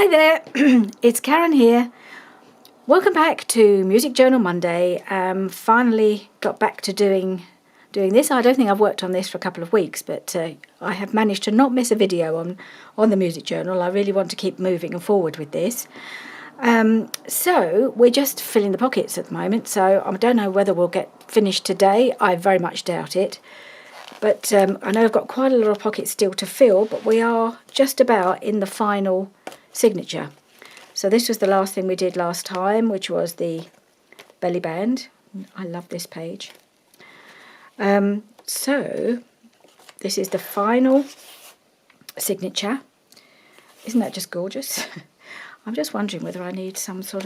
Hi there, it's Karen here. Welcome back to Music Journal Monday. Finally got back to doing this. I don't think I've worked on this for a couple of weeks, but I have managed to not miss a video on the Music Journal. I really want to keep moving forward with this. So we're just filling the pockets at the moment, so I don't know whether we'll get finished today. I very much doubt it. But I know I've got quite a lot of pockets still to fill, but we are just about in the final signature. So this was the last thing we did last time, which was the belly band. I love this page. So this is the final signature. Isn't that just gorgeous? I'm just wondering whether I need something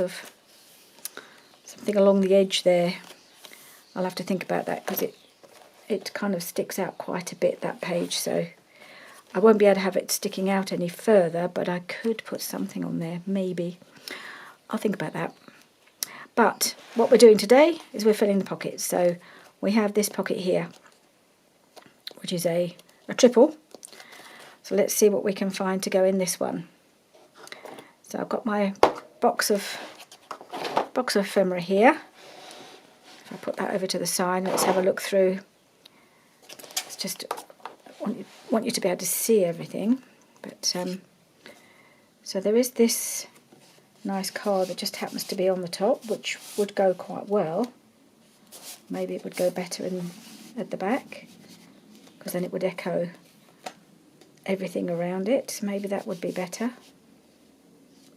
along the edge there. I'll have to think about that because it kind of sticks out quite a bit, that page, so I won't be able to have it sticking out any further, but I could put something on there, maybe. I'll think about that. But what we're doing today is we're filling the pockets. So we have this pocket here, which is a triple. So let's see what we can find to go in this one. So I've got my box of ephemera here. If I put that over to the side, let's have a look through. It's just want you to be able to see everything, but so there is this nice card that just happens to be on the top, which would go quite well. Maybe it would go better at the back, because then it would echo everything around it. Maybe that would be better.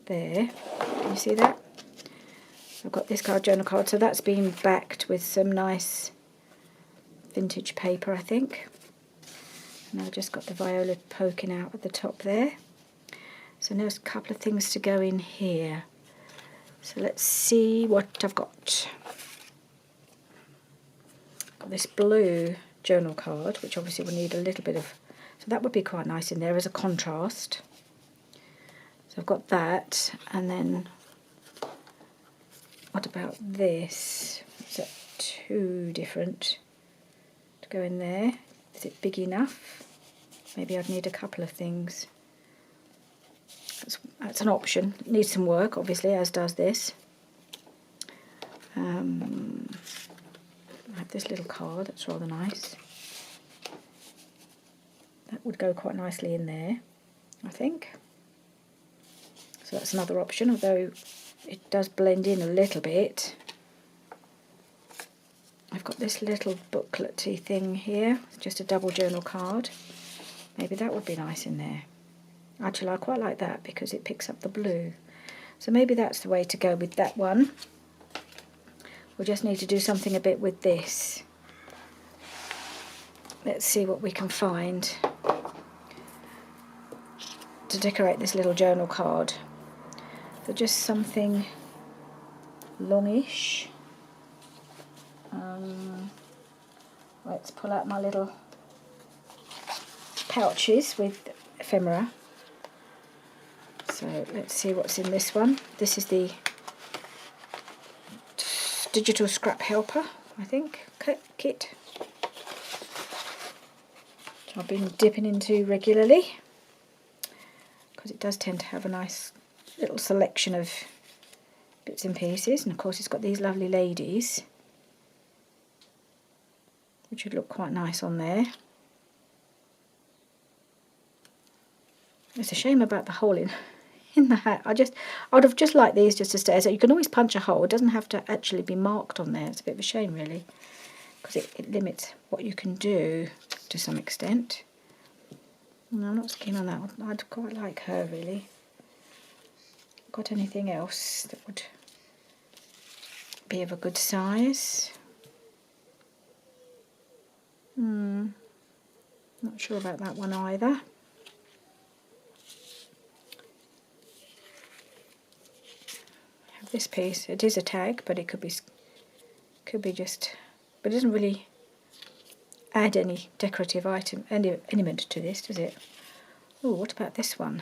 There, can you see that? I've got this journal card, so that's been backed with some nice vintage paper, I think. And I've just got the viola poking out at the top there. So there's a couple of things to go in here. So let's see what I've got. Got this blue journal card, which obviously will need a little bit of, so that would be quite nice in there as a contrast. So I've got that, and then what about this? Is that too different to go in there? Is it big enough? Maybe I'd need a couple of things. That's an option. It needs some work, obviously, as does this. I have this little card that's rather nice. That would go quite nicely in there, I think. So that's another option, although it does blend in a little bit. I've got this little booklet-y thing here, just a double journal card. Maybe that would be nice in there. Actually, I quite like that because it picks up the blue. So maybe that's the way to go with that one. We'll just need to do something a bit with this. Let's see what we can find to decorate this little journal card. So just something longish. Let's pull out my little pouches with ephemera. So let's see what's in this one. This is the digital scrap helper, I think, kit, which I've been dipping into regularly because it does tend to have a nice little selection of bits and pieces. And of course it's got these lovely ladies, which would look quite nice on there. It's a shame about the hole in the hat. I'd have just liked these just to stay. So you can always punch a hole. It doesn't have to actually be marked on there. It's a bit of a shame, really, because it limits what you can do to some extent. No, I'm not so keen on that one. I'd quite like her, really. Got anything else that would be of a good size? Not sure about that one either. I have this piece. It is a tag, but it could be just, but it doesn't really add any decorative element to this, does it? Oh, what about this one?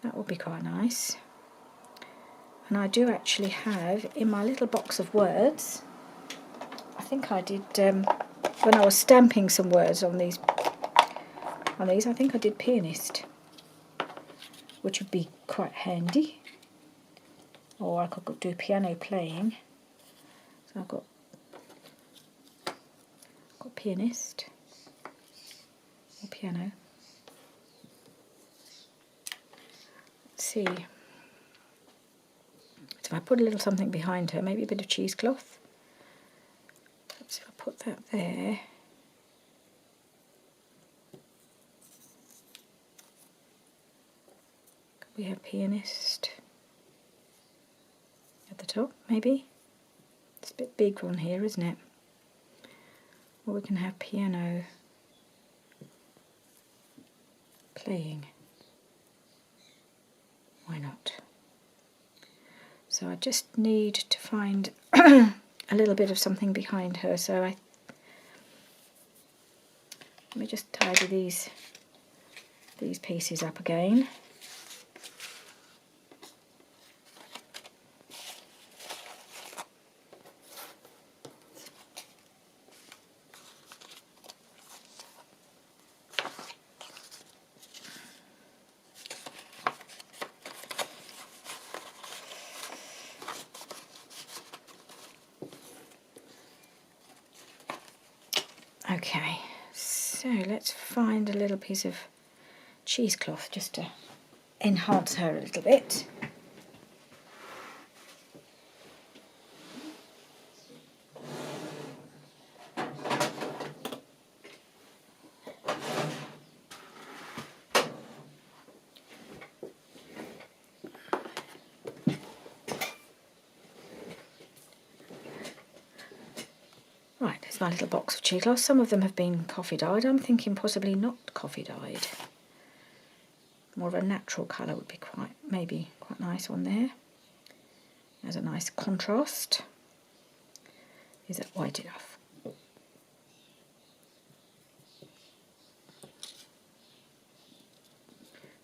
That would be quite nice. And I do actually have in my little box of words, I think I did when I was stamping some words on these, I think I did pianist. which would be quite handy. Or I could do piano playing. So I've got pianist or piano. Let's see. So if I put a little something behind her, maybe a bit of cheesecloth. Let's see if I put that there. Could we have pianist at the top, maybe? It's a bit big on here, isn't it? Or we can have piano playing. Why not? So I just need to find a little bit of something behind her. So let me just tidy these pieces up again. Okay, so let's find a little piece of cheesecloth just to enhance her a little bit. Right, there's my little box of cheesecloth. Some of them have been coffee dyed. I'm thinking possibly not coffee dyed. More of a natural colour would be maybe quite nice on there. There's a nice contrast. Is that white enough?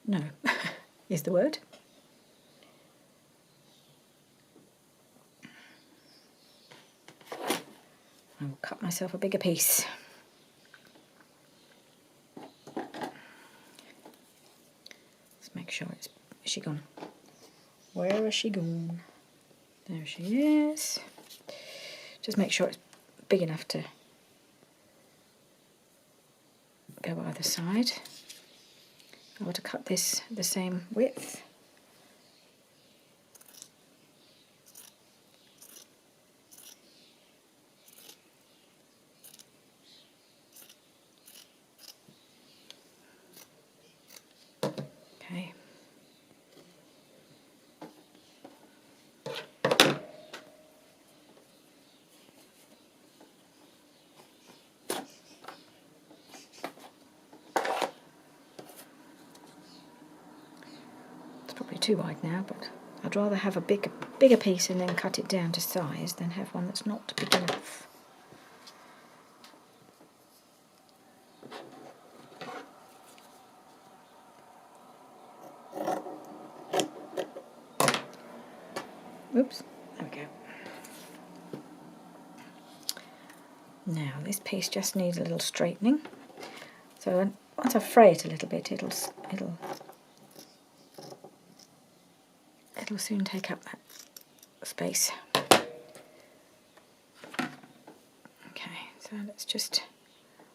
No, is the word. I will cut myself a bigger piece. Let's make sure is she gone? Where has she gone? There she is. Just make sure it's big enough to go either side. I want to cut this the same width. Okay. It's probably too wide now, but I'd rather have a bigger piece and then cut it down to size than have one that's not big enough. Oops, there we go. Now this piece just needs a little straightening. So once I fray it a little bit, it'll soon take up that space. Okay, so let's just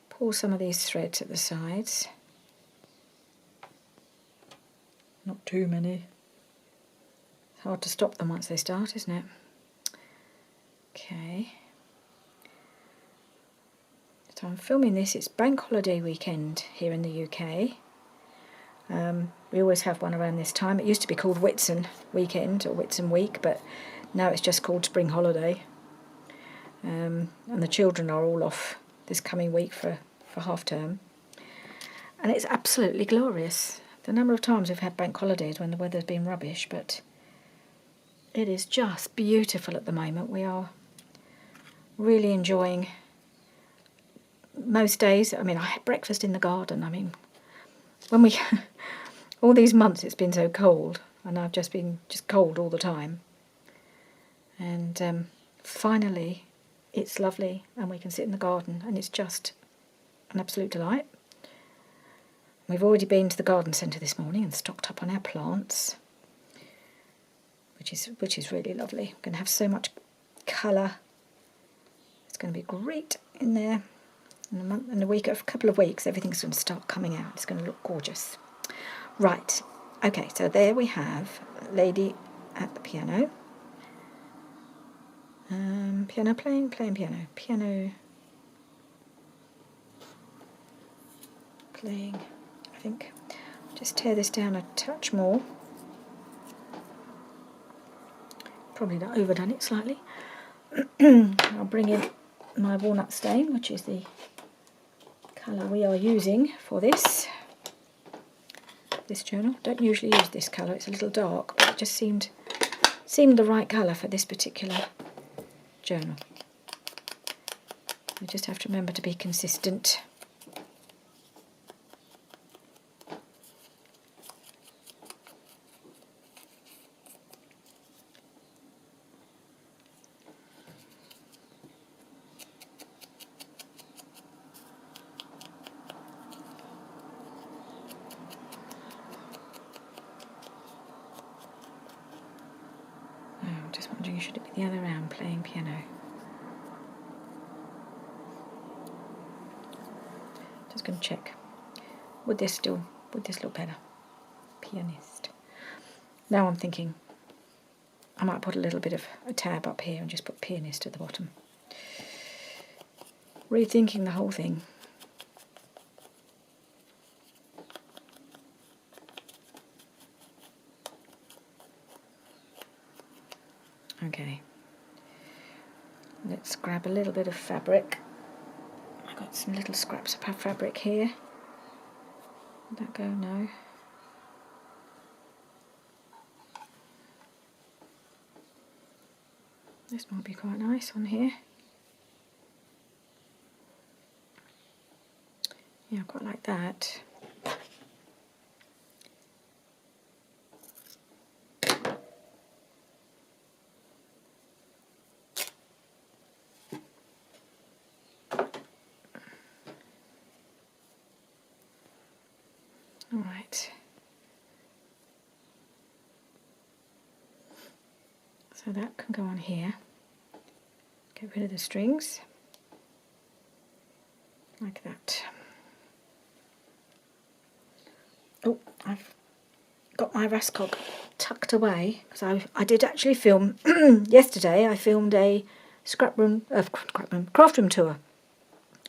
pull some of these threads at the sides. Not too many. It's hard to stop them once they start, isn't it? Okay. So I'm filming this, it's bank holiday weekend here in the UK. We always have one around this time. It used to be called Whitsun weekend or Whitsun week, but now it's just called spring holiday. And the children are all off this coming week for half term. And it's absolutely glorious. The number of times we've had bank holidays when the weather's been rubbish, but it is just beautiful at the moment. We are really enjoying most days. I mean, I had breakfast in the garden. I mean, when we all these months it's been so cold, and I've just been cold all the time. And finally, it's lovely, and we can sit in the garden, and it's just an absolute delight. we've already been to the garden centre this morning and stocked up on our plants, which is really lovely. We're going to have so much colour. It's going to be great in there. In a couple of weeks, everything's going to start coming out. It's going to look gorgeous. Right. Okay, so there we have Lady at the piano. Piano playing piano. Piano playing, I think. Just tear this down a touch more. Probably not overdone it slightly. I'll bring in my walnut stain, which is the colour we are using for this journal. Don't usually use this colour, it's a little dark, but it just seemed the right colour for this particular journal. I just have to remember to be consistent. I'm just wondering, should it be the other round, playing piano? Just going to check. Would this look better? Pianist. Now I'm thinking I might put a little bit of a tab up here and just put pianist at the bottom. Rethinking the whole thing. Okay, let's grab a little bit of fabric. I've got some little scraps of fabric here. Would that go? No. This might be quite nice on here. Yeah, I quite like that. All right. So that can go on here. Get rid of the strings. Like that. Oh, I've got my Rascog tucked away because I did actually film yesterday. I filmed a craft room tour.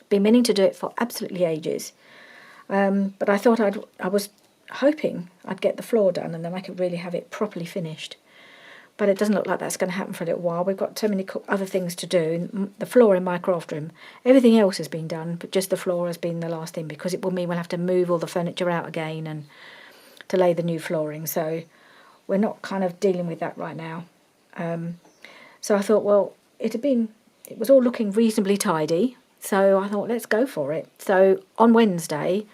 Been meaning to do it for absolutely ages, but I thought I was hoping I'd get the floor done and then I could really have it properly finished. But it doesn't look like that's going to happen for a little while. We've got so many other things to do. The floor in my craft room, everything else has been done, but just the floor has been the last thing because it will mean we'll have to move all the furniture out again and to lay the new flooring. So we're not kind of dealing with that right now. So I thought, well, it was all looking reasonably tidy. So I thought, let's go for it. So on Wednesday,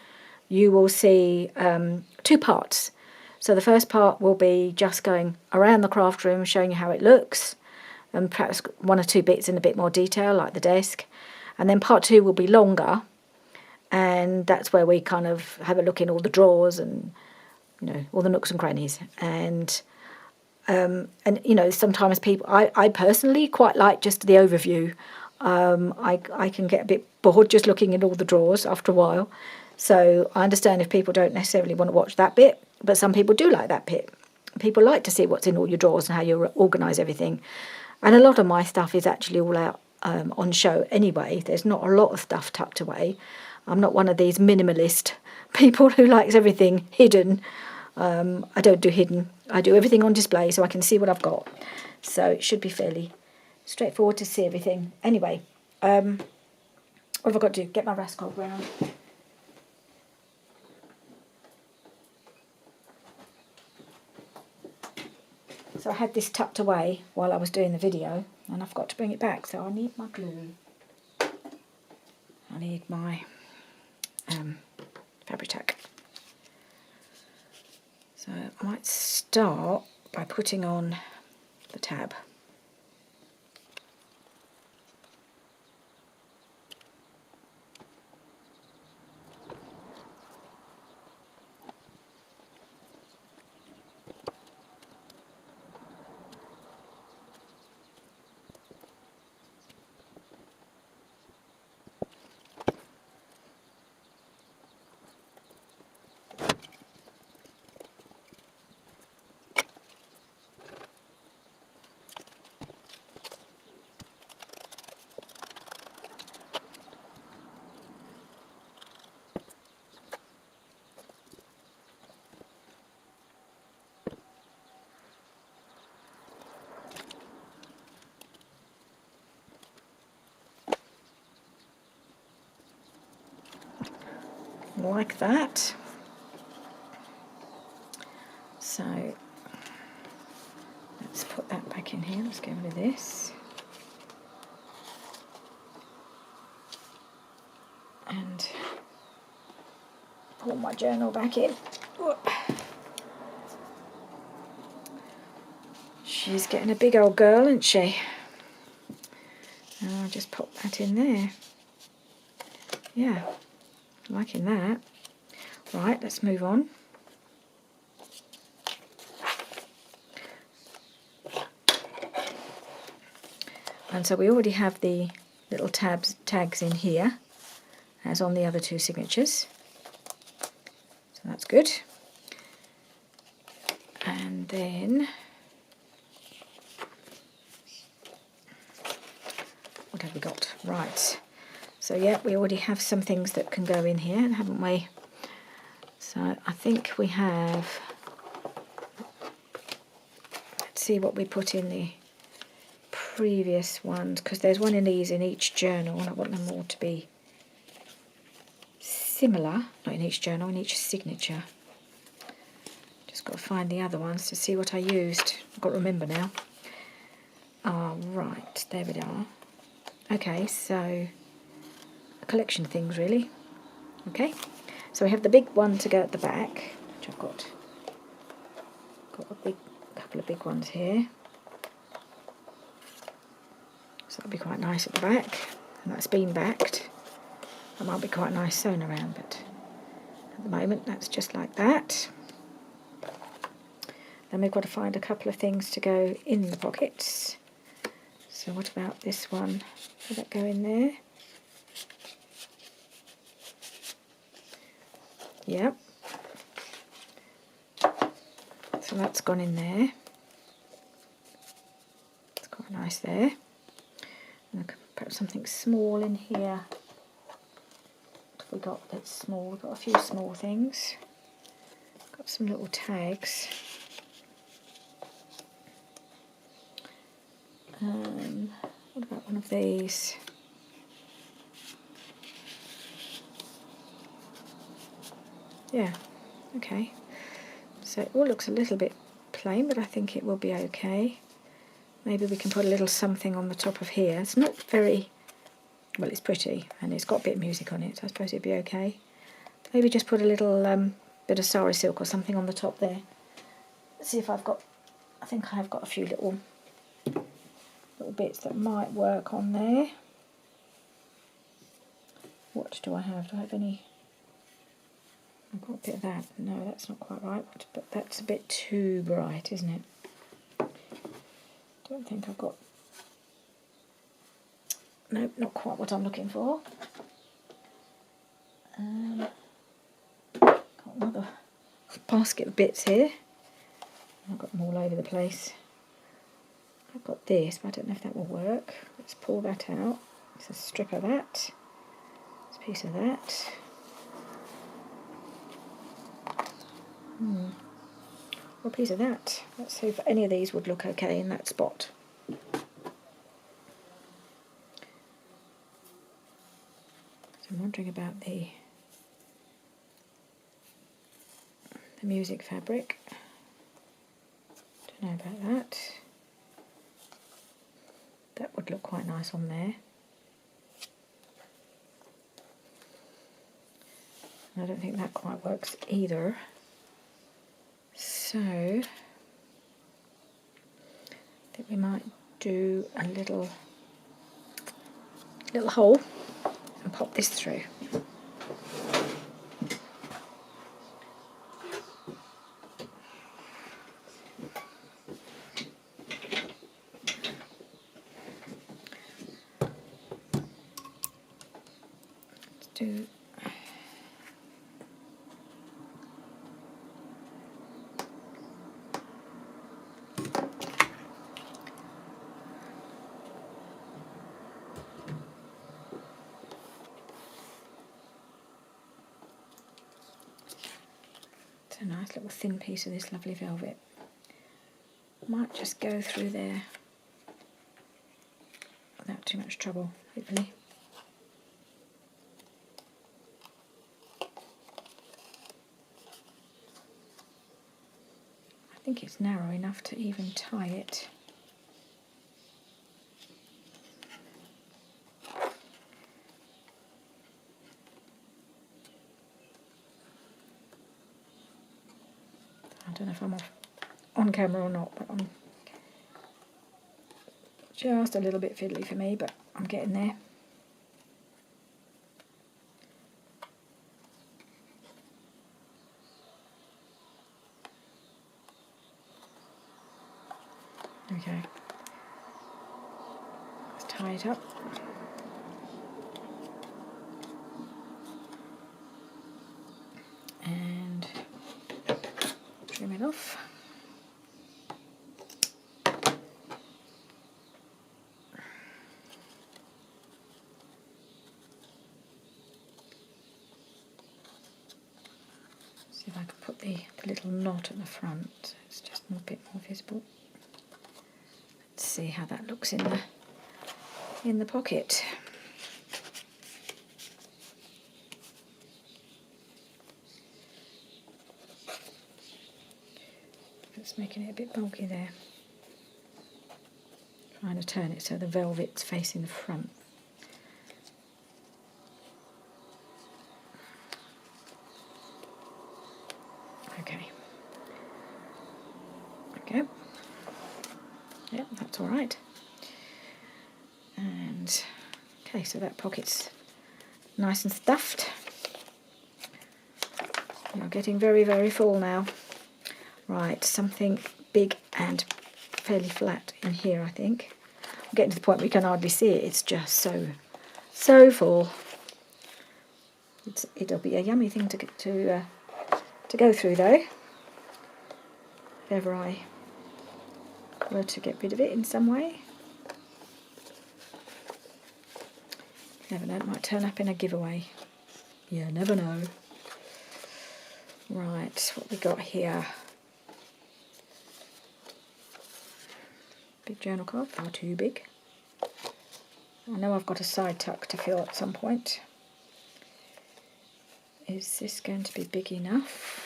you will see 2 parts. So the first part will be just going around the craft room, showing you how it looks, and perhaps 1 or 2 bits in a bit more detail, like the desk. And then part 2 will be longer, and that's where we kind of have a look in all the drawers and, you know, all the nooks and crannies. And you know, sometimes people, I personally quite like just the overview. I can get a bit bored just looking in all the drawers after a while. So I understand if people don't necessarily want to watch that bit, but some people do like that bit. People like to see what's in all your drawers and how you organise everything. And a lot of my stuff is actually all out on show anyway. There's not a lot of stuff tucked away. I'm not one of these minimalist people who likes everything hidden. I don't do hidden. I do everything on display so I can see what I've got. So it should be fairly straightforward to see everything. Anyway, what have I got to do? Get my Rascog round. So I had this tucked away while I was doing the video, and I've got to bring it back. So I need my glue. I need my Fabri-Tac. So I might start by putting on the tab. like that. So let's put that back in here. Let's get rid of this. And pull my journal back in. She's getting a big old girl, isn't she? And I'll just pop that in there. Yeah, liking that. Right, let's move on. And so we already have the little tags in here, as on the other two signatures. So that's good. And then, what have we got? Right. So yeah, we already have some things that can go in here, haven't we? So I think we have, let's see what we put in the previous ones, because there's one of these in each journal and I want them all to be similar, not in each journal, in each signature. Just got to find the other ones to see what I used. I've got to remember now. Right, there we are. Okay, so a collection of things really. Okay, so we have the big one to go at the back, which I've got a couple of big ones here. So that'll be quite nice at the back, and that's been backed. That might be quite nice sewn around, but at the moment that's just like that. Then we've got to find a couple of things to go in the pockets. So what about this one? Will that go in there? Yep. So that's gone in there. It's quite nice there. And I could put something small in here. What have we got that's small? We've got a few small things. Got some little tags. What about one of these? Yeah, okay. So it all looks a little bit plain, but I think it will be okay. Maybe we can put a little something on the top of here. It's not very, well, it's pretty, and it's got a bit of music on it, so I suppose it'd be okay. Maybe just put a little bit of sari silk or something on the top there. Let's see if I've got, I think I have got a few little bits that might work on there. What do I have? Do I have any? I've got a bit of that. No, that's not quite right, but that's a bit too bright, isn't it? Don't think I've got... Nope, not quite what I'm looking for. Got another basket of bits here. I've got them all over the place. I've got this, but I don't know if that will work. Let's pull that out. It's a strip of that. It's a piece of that. Or a piece of that. Let's see if any of these would look okay in that spot. So I'm wondering about the music fabric. Don't know about that. That would look quite nice on there. And I don't think that quite works either. So I think we might do a little hole and pop this through. Let's do a nice little thin piece of this lovely velvet. Might just go through there without too much trouble, hopefully. think it's narrow enough to even tie it. I don't know if I'm on camera or not, but I'm just a little bit fiddly for me, but I'm getting there. Okay, let's tie it up. And trim it off. See if I can put the little knot at the front, so it's just a bit more visible. Let's see how that looks in the pocket. It's making it a bit bulky there. Trying to turn it so the velvet's facing the front. Okay. Okay. Yep, that's all right. And okay, so that pocket's nice and stuffed. You're getting very, very full now. Right, something big and fairly flat in here, I think. I'm getting to the point where you can hardly see it. It's just so full. It'll be a yummy thing to go through, though. If ever I were to get rid of it in some way. Never know, it might turn up in a giveaway. You never know. Right, what we got here? Big journal card, far too big. I know I've got a side tuck to fill at some point. Is this going to be big enough?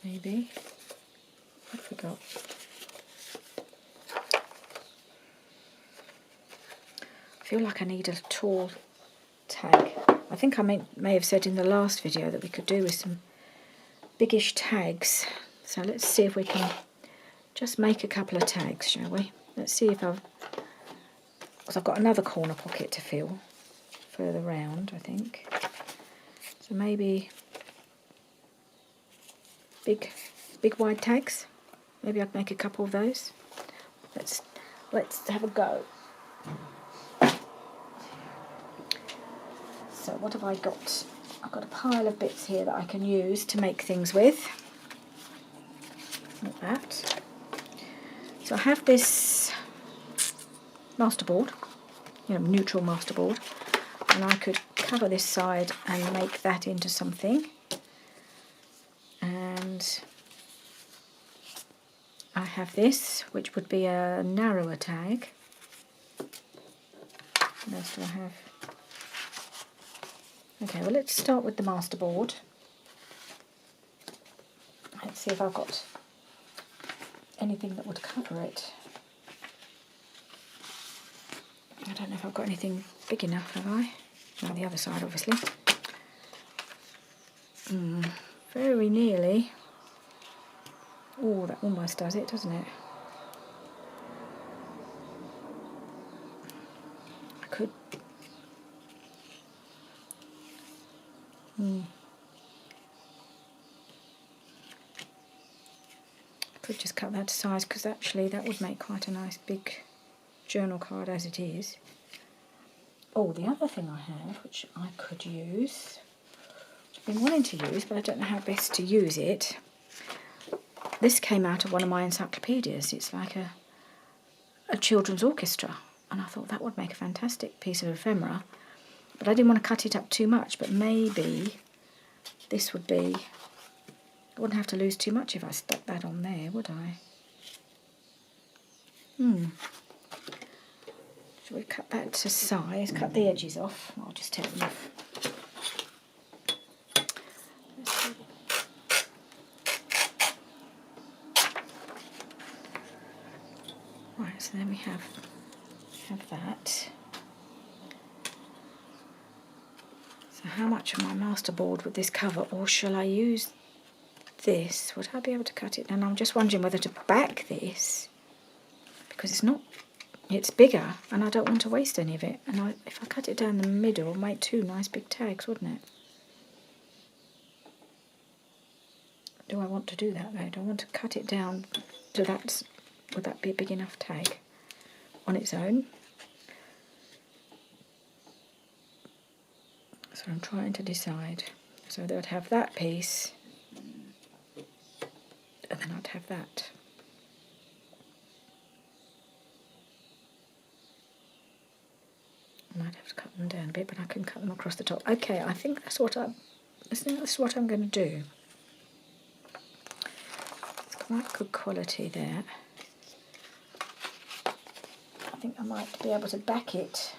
Maybe. What have we got? I feel like I need a tall tag. I think I may have said in the last video that we could do with some biggish tags. So let's see if we can just make a couple of tags, shall we? Let's see if because I've got another corner pocket to fill further round, I think. So maybe big wide tags. Maybe I'd make a couple of those. Let's have a go. So what have I got? I've got a pile of bits here that I can use to make things with. Like that. So I have this masterboard, neutral masterboard, and I could cover this side and make that into something. And I have this, which would be a narrower tag. What else do I have? Okay, well, let's start with the masterboard. Let's see if I've got anything that would cover it. I don't know if I've got anything big enough, have I? On the other side, obviously. Very nearly. Oh, that almost does it, doesn't it? I could... I could just cut that to size, because actually that would make quite a nice big journal card as it is. Oh, the other thing I have, which I could use, which I've been wanting to use, but I don't know how best to use it. This came out of one of my encyclopedias. It's like a children's orchestra, and I thought that would make a fantastic piece of ephemera, but I didn't want to cut it up too much. But maybe this would be... I wouldn't have to lose too much if I stuck that on there, would I? So we cut that to size, cut the edges off. I'll just take them off. Right, so then we have that. So how much of my masterboard would this cover, or shall I use this? Would I be able to cut it? And I'm just wondering whether to back this, because it's bigger and I don't want to waste any of it. And if I cut it down the middle, it'll make two nice big tags, wouldn't it? Do I want to do that though? Do I want to cut it down to that? Would that be a big enough tag on its own? So I'm trying to decide. So that I'd have that piece, and then I'd have that. I might have to cut them down a bit, but I can cut them across the top. Okay, I think that's what I'm going to do. It's quite good quality there. I think I might be able to back it.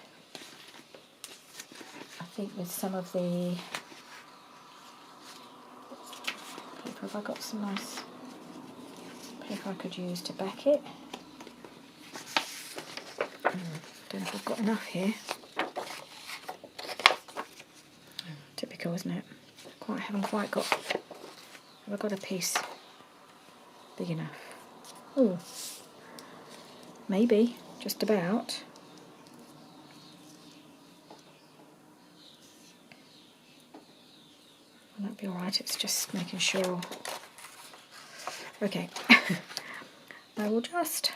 I think with some of the paper, have I got some nice paper I could use to back it? Don't know if I've got enough here. Typical, isn't it? Haven't quite got. Have I got a piece big enough? Oh, maybe just about. Will that be all right? It's just making sure. Okay, I will just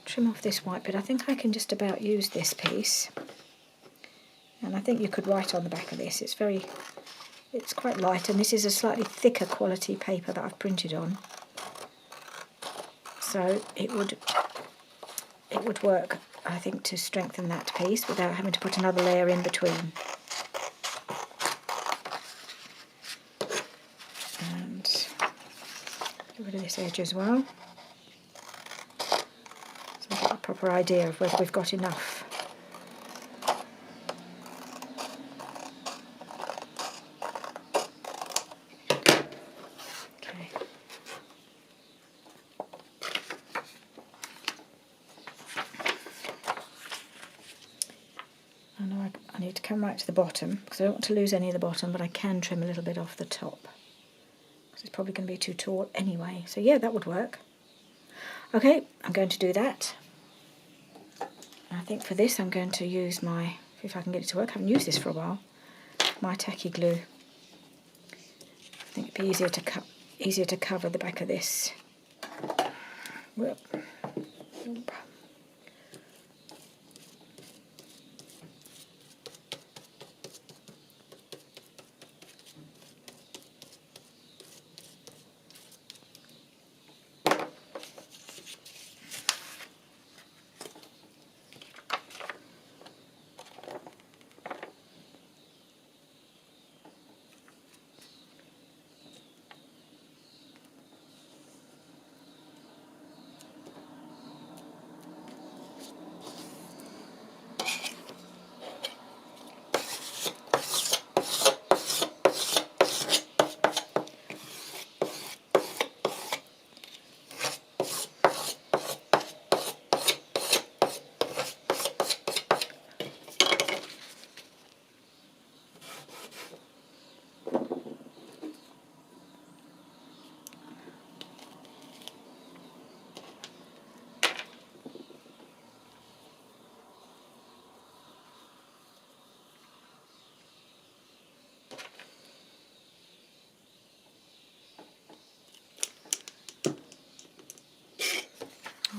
trim off this white bit. I think I can just about use this piece. And I think you could write on the back of this. It's quite light, and this is a slightly thicker quality paper that I've printed on. So it would work, I think, to strengthen that piece without having to put another layer in between. And get rid of this edge as well. So I've got a proper idea of whether we've got enough. I need to come right to the bottom because I don't want to lose any of the bottom, but I can trim a little bit off the top because it's probably going to be too tall anyway. So yeah, that would work. Okay, I'm going to do that. I think for this I'm going to use my, if I can get it to work, I haven't used this for a while, my tacky glue. I think it'd be easier to cover the back of this. Whoop.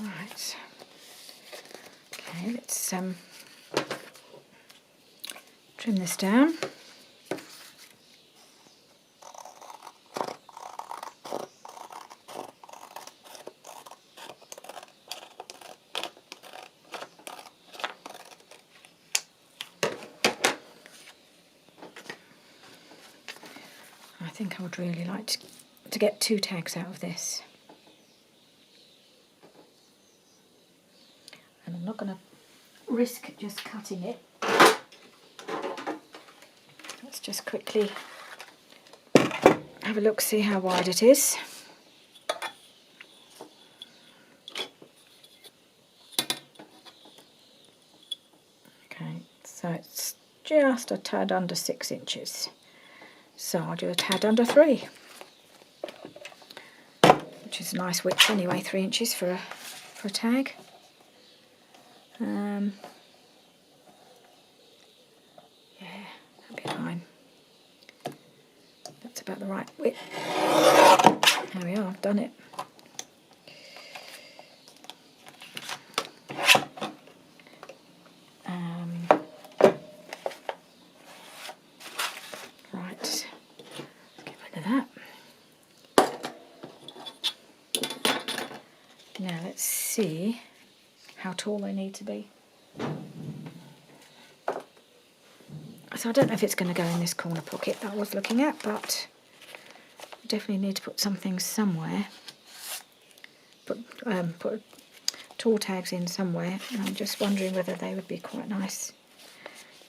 Alright, okay, let's trim this down. I think I would really like to get 2 tags out of this. And I'm not going to risk just cutting it. Let's just quickly have a look, see how wide it is. Okay, so it's just a tad under 6 inches. So I'll do a tad under 3, which is a nice width anyway, 3 inches for a tag. Yeah, that'll be fine. That's about the right width. There we are, I've done it. Right, let's get rid of that. Now let's see how tall they need to be. So I don't know if it's going to go in this corner pocket that I was looking at, but I definitely need to put something somewhere. Put tall tags in somewhere, and I'm just wondering whether they would be quite nice.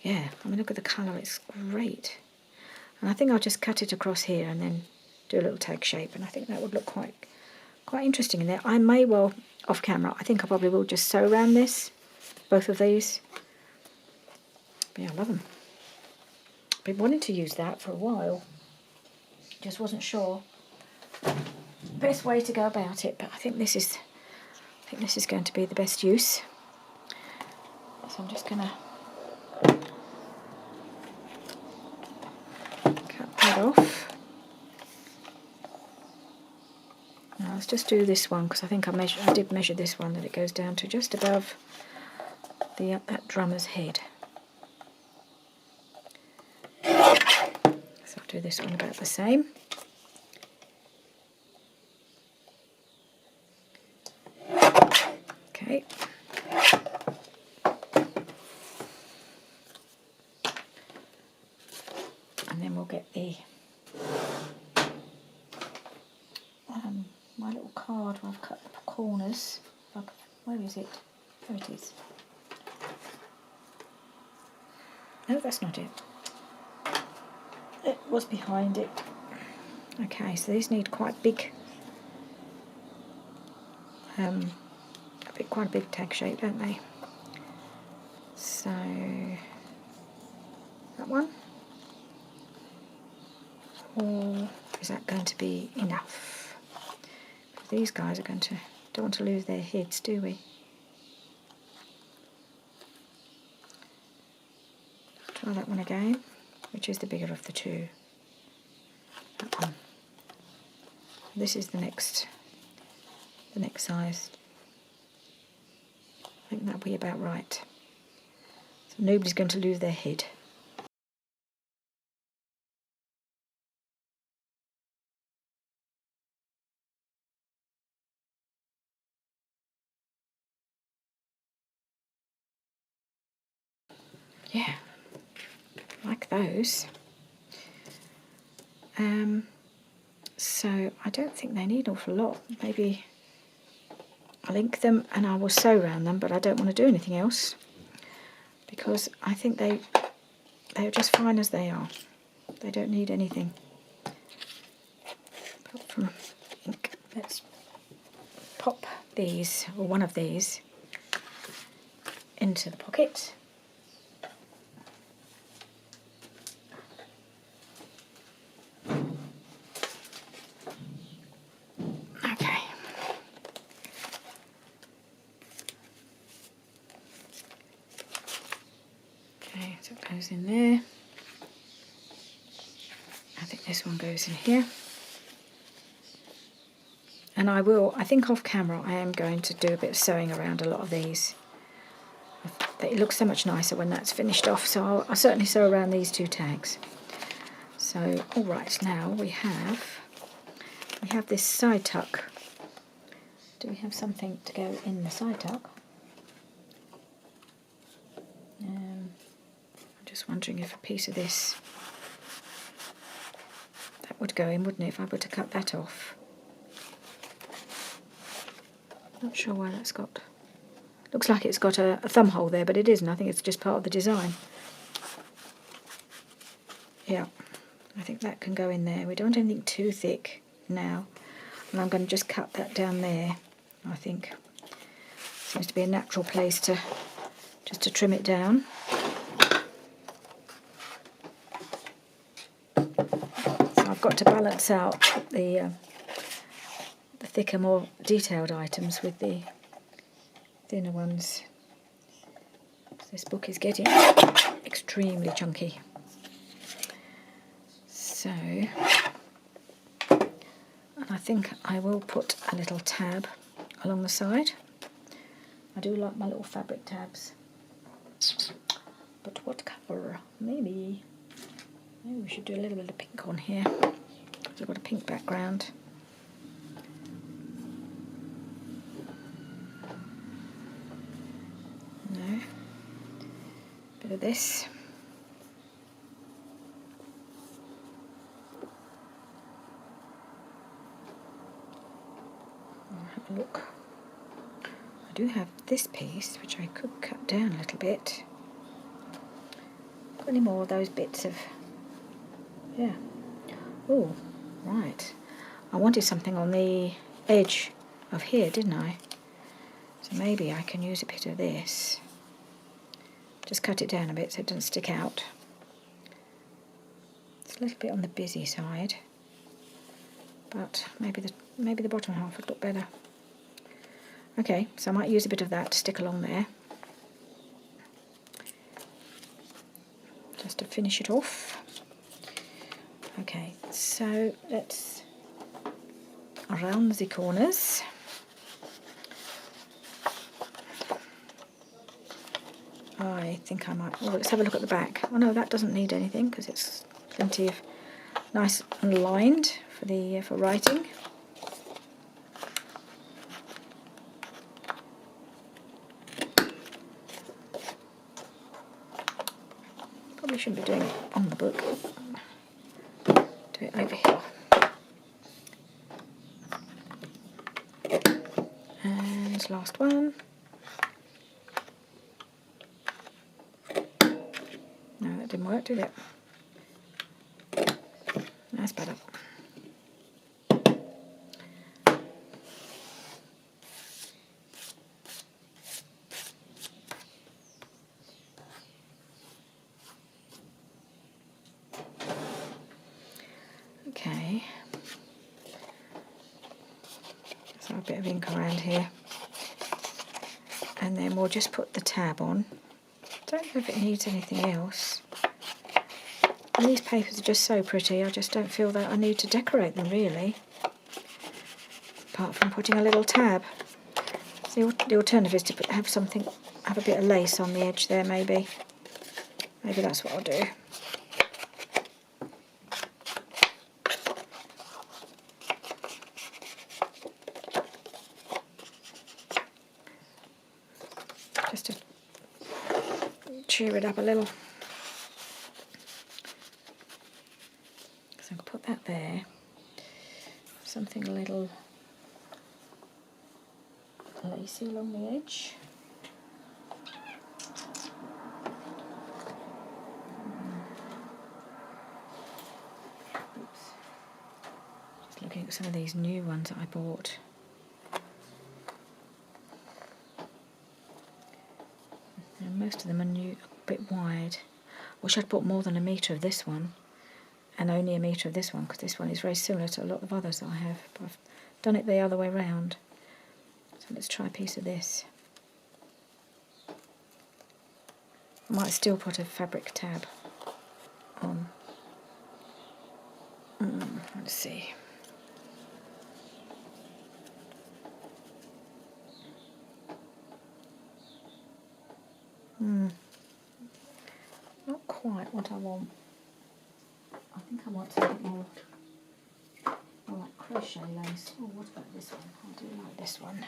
Yeah, I mean, look at the colour, it's great. And I think I'll just cut it across here and then do a little tag shape, and I think that would look quite interesting in there. I may well, off camera, I think I probably will just sew around this, both of these. But yeah, I love them. I've been wanting to use that for a while. Just wasn't sure the best way to go about it, but I think this is going to be the best use. So I'm just going to cut that off. Now let's just do this one, because I think I did measure this one, that it goes down to just above that drummer's head. So I'll do this one about the same. Okay. And then we'll get the my little card where I've cut the corners. Where is it? There it is. No, that's not it. It was behind it. Okay, so these need quite big, quite a big tag shape, don't they? So that one, or is that going to be enough? These guys are don't want to lose their heads, do we? Try that one again. Which is the bigger of the two? That one. This is the next size. I think that'll be about right. So nobody's going to lose their head. Yeah, like those. So I don't think they need an awful lot. Maybe I'll ink them and I will sew around them, but I don't want to do anything else because I think they're just fine as they are. They don't need anything apart from ink. Let's pop these, or one of these, into the pocket. So it goes in there. I think this one goes in here. And I think off camera I am going to do a bit of sewing around a lot of these. It looks so much nicer when that's finished off, so I'll certainly sew around these two tags. So, all right, now we have this side tuck. Do we have something to go in the side tuck? Just wondering if a piece of this, that would go in, wouldn't it, if I were to cut that off? Not sure why that's got Looks like it's got a thumb hole there, but it isn't. I think it's just part of the design. Yeah, I think that can go in there. We don't want anything too thick now. And I'm going to just cut that down there, I think. Seems to be a natural place to just to trim it down. So I've got to balance out the thicker, more detailed items with the thinner ones. This book is getting extremely chunky. So, and I think I will put a little tab along the side. I do like my little fabric tabs. But what colour? Maybe we should do a little bit of pink on here. Because I've got a pink background. No. Bit of this. I'll have a look. I do have this piece, which I could cut down a little bit. Got any more of those bits of... Yeah. Oh, right. I wanted something on the edge of here, didn't I? So maybe I can use a bit of this. Just cut it down a bit so it doesn't stick out. It's a little bit on the busy side, but maybe the bottom half would look better. Okay, so I might use a bit of that to stick along there, just to finish it off. Okay, so let's round the corners. I think I might... Well, let's have a look at the back. Oh no, that doesn't need anything because it's plenty of nice and lined for writing. Probably shouldn't be doing it on the book. Do it over here. And last one. No, that didn't work, did it? That's better. Okay. So a bit of ink around here. And then we'll just put the tab on. Don't know if it needs anything else. And these papers are just so pretty, I just don't feel that I need to decorate them really. Apart from putting a little tab. So the alternative is to have a bit of lace on the edge there maybe. Maybe that's what I'll do. Just to cheer it up a little. So I'll put that there. Something a little lacy along the edge. Oops. Just looking at some of these new ones that I bought. And most of them are new, a bit wide. Wish I'd bought more than 1 metre of this one. And only 1 metre of this one, because this one is very similar to a lot of others that I have, but I've done it the other way round. So let's try a piece of this. I might still put a fabric tab on. Let's see. Not quite what I want. I think I want something more like crochet lace. Oh, what about this one? I do like this one.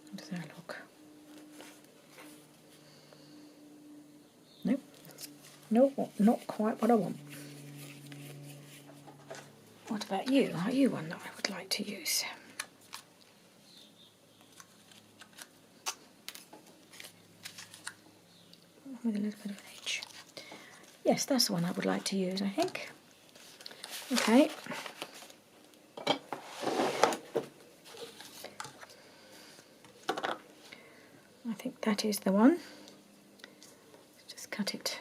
How does that look? No, not quite what I want. What about you? Are you one that I would like to use? With a little bit of an edge. Yes, that's the one I would like to use, I think. Okay. I think that is the one. Let's just cut it.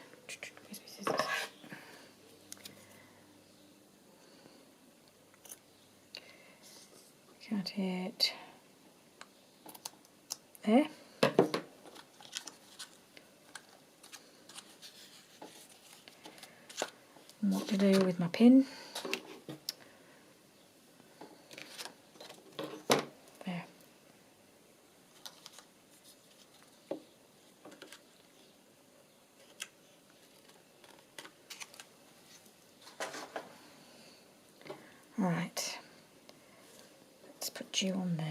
Where's my scissors? Cut it there. And what to do with my pin. There. Right. Let's put you on there.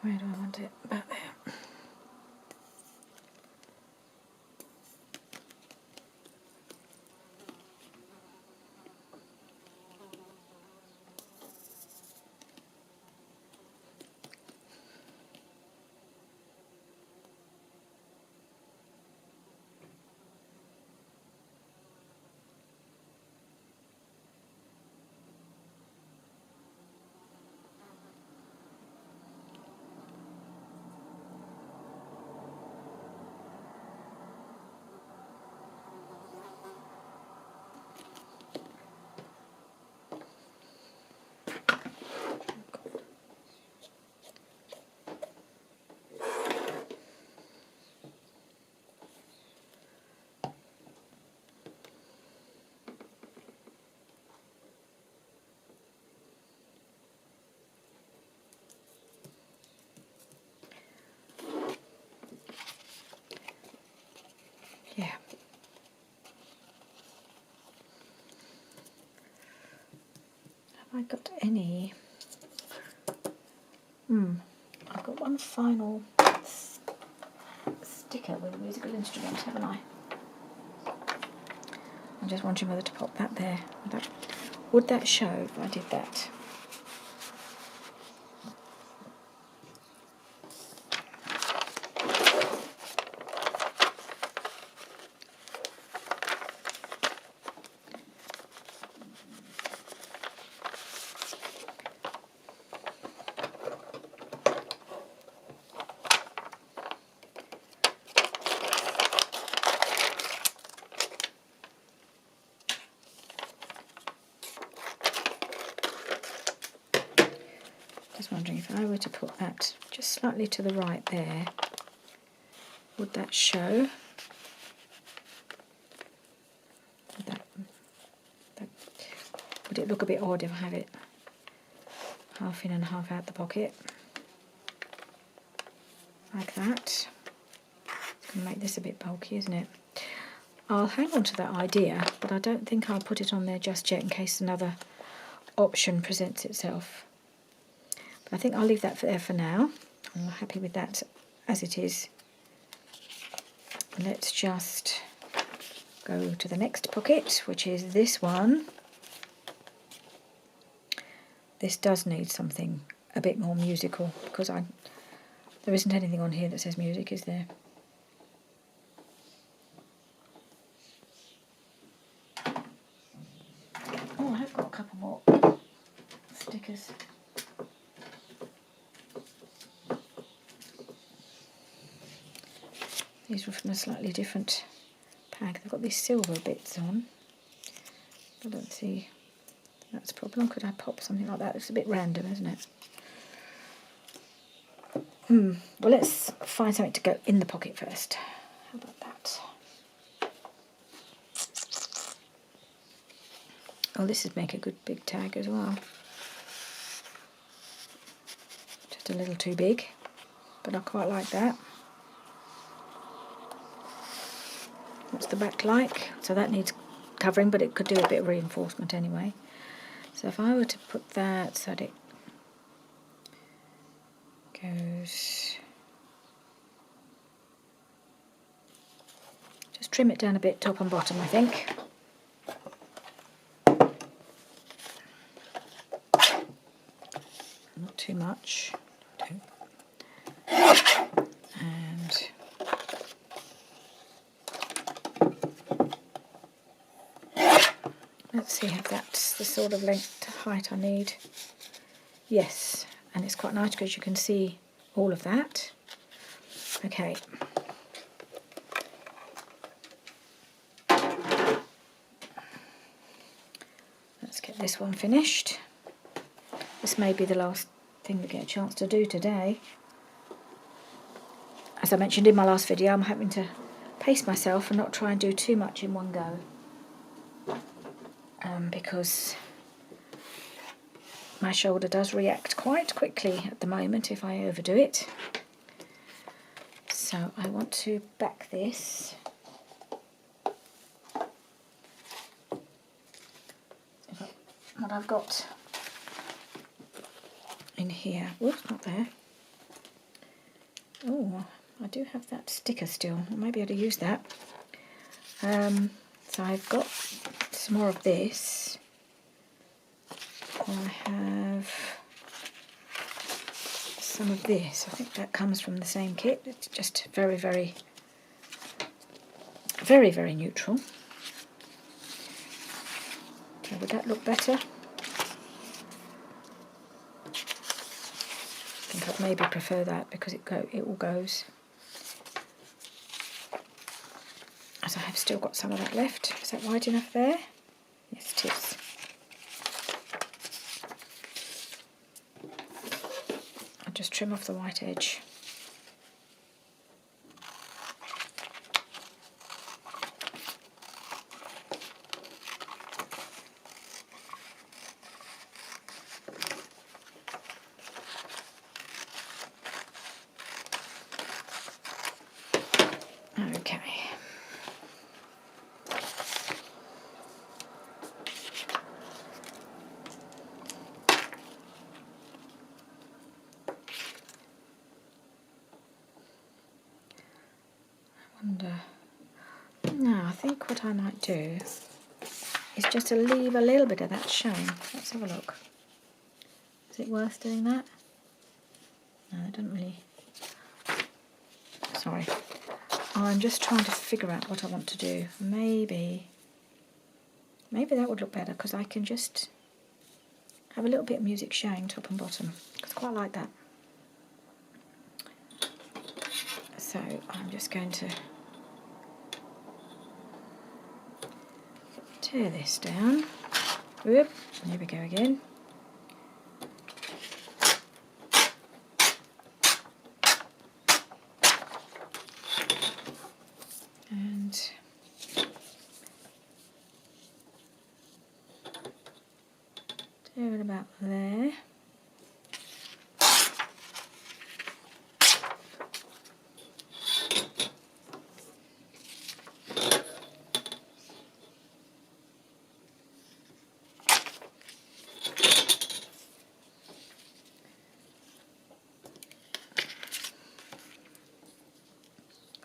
Where do I want it? About there. Yeah. Have I got any? I've got one final sticker with a musical instrument, haven't I? I'm just wondering whether to pop that there. Would that show if I did that? Just wondering if I were to put that just slightly to the right there, would that show? Would it look a bit odd if I have it half in and half out the pocket? Like that. It's going to make this a bit bulky, isn't it? I'll hang on to that idea, but I don't think I'll put it on there just yet in case another option presents itself. But I think I'll leave that there for now. I'm happy with that as it is. Let's just go to the next pocket, which is this one. This does need something a bit more musical because there isn't anything on here that says music, is there? Oh, I have got a couple more stickers. These were from a slightly different pack. They've got these silver bits on. I don't see that's a problem. Could I pop something like that? It's a bit random, isn't it? Well, let's find something to go in the pocket first. How about that? Oh, this would make a good big tag as well. Just a little too big, but I quite like that. What's the back like? So that needs covering, but it could do a bit of reinforcement anyway. So if I were to put that so that it goes, just trim it down a bit top and bottom, I think. Not too much. And let's see if that's the sort of length to height I need. Yes, and it's quite nice because you can see all of that. Okay. Let's get this one finished. This may be the last thing we get a chance to do today. As I mentioned in my last video, I'm having to pace myself and not try and do too much in one go. Because my shoulder does react quite quickly at the moment if I overdo it. So I want to back this. What I've got in here. Whoops, not there. Oh, I do have that sticker still. I might be able to use that. So I've got some more of this. I have some of this. I think that comes from the same kit. It's just very, very, very, very neutral. So would that look better? I think I'd maybe prefer that because it all goes. As I have still got some of that left. Is that wide enough there? Yes, it is. I'll just trim off the white edge. Okay. Now I think what I might do is just to leave a little bit of that showing. Let's have a look. Is it worth doing that? No, it doesn't really. Sorry. I'm just trying to figure out what I want to do. Maybe that would look better because I can just have a little bit of music showing top and bottom. I quite like that. So I'm just going to tear this down. Whoop, here we go again. And do it about there.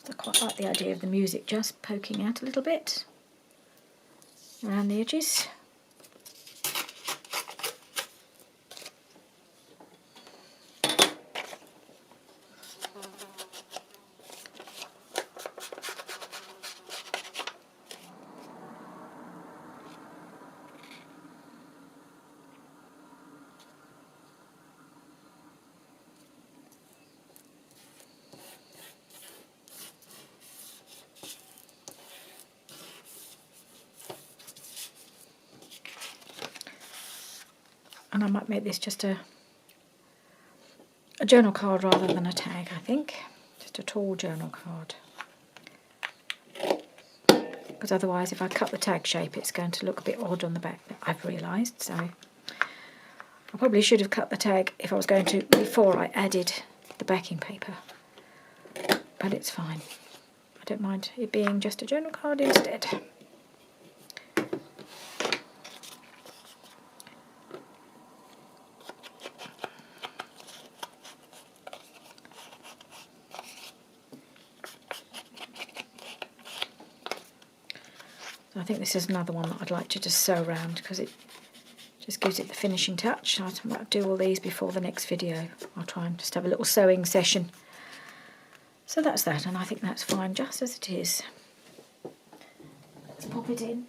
I quite like the idea of the music just poking out a little bit around the edges. And I might make this just a journal card rather than a tag, I think. Just a tall journal card. Because otherwise if I cut the tag shape it's going to look a bit odd on the back, I've realised. So I probably should have cut the tag if I was going to before I added the backing paper. But it's fine. I don't mind it being just a journal card instead. I think this is another one that I'd like to just sew around because it just gives it the finishing touch. I'll do all these before the next video. I'll try and just have a little sewing session. So that's that, and I think that's fine just as it is. Let's pop it in.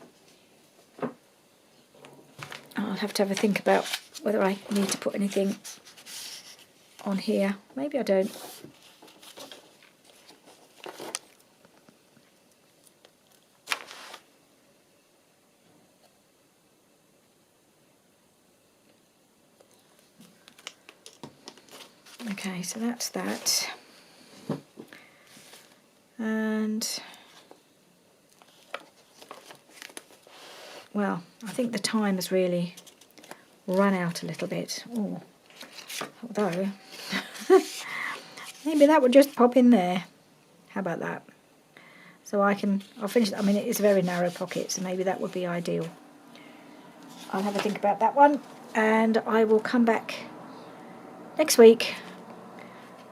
I'll have to have a think about whether I need to put anything on here. Maybe I don't. Okay, so that's that. And well, I think the time has really run out a little bit. Oh, although maybe that would just pop in there. How about that? So I'll finish. I mean, it is a very narrow pocket, so maybe that would be ideal. I'll have a think about that one, and I will come back next week,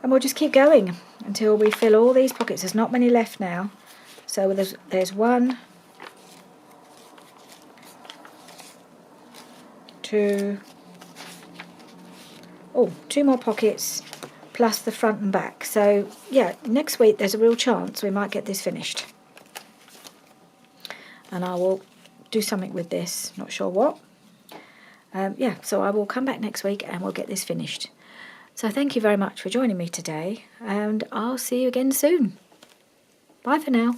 and we'll just keep going until we fill all these pockets. There's not many left now, so there's 1, 2, 2 more pockets plus the front and back. So yeah, next week there's a real chance we might get this finished, and I will do something with this, not sure what. Yeah, so I will come back next week and we'll get this finished. So thank you very much for joining me today, and I'll see you again soon. Bye for now.